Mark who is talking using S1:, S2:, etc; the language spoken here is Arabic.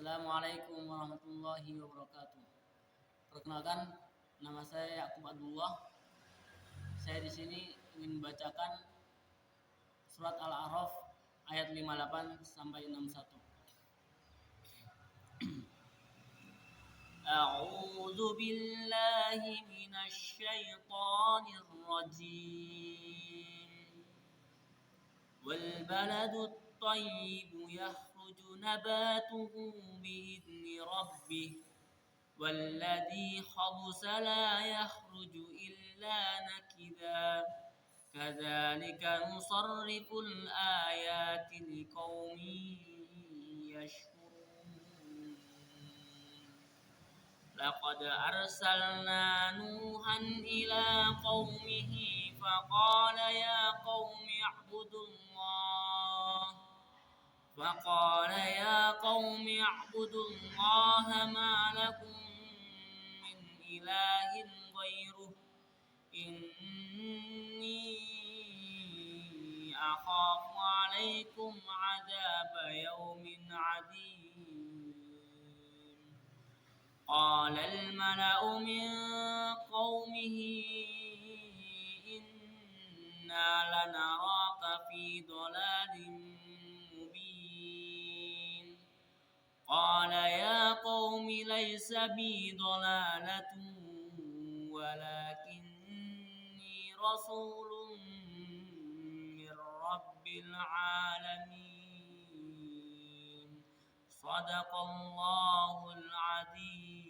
S1: Assalamualaikum warahmatullahi wabarakatuh. Perkenalkan, nama saya Yakub Abdullah. Saya di sini ingin membacakan surat Al-A'raf ayat 58 sampai 61. A'udzu billahi minasy syaithanir rajim. Wal baladut tayyibu yakhruju nabatuhu bi'izni rabbih والذي خبث لا يخرج إلا نكدا كذلك نصرف الآيات لقوم يشكرون لقد أرسلنا نوحا إلى قومه فقال يا قوم اعبدوا الله ما لكم من إله غيره إني أخاف عليكم عذاب يوم عظيم. قال الملأ من قومه إنا لنراك في ضلال مبين. قال يا قوم ليس بي ضلالة ولكني رسول من رب العالمين. صدق الله العظيم.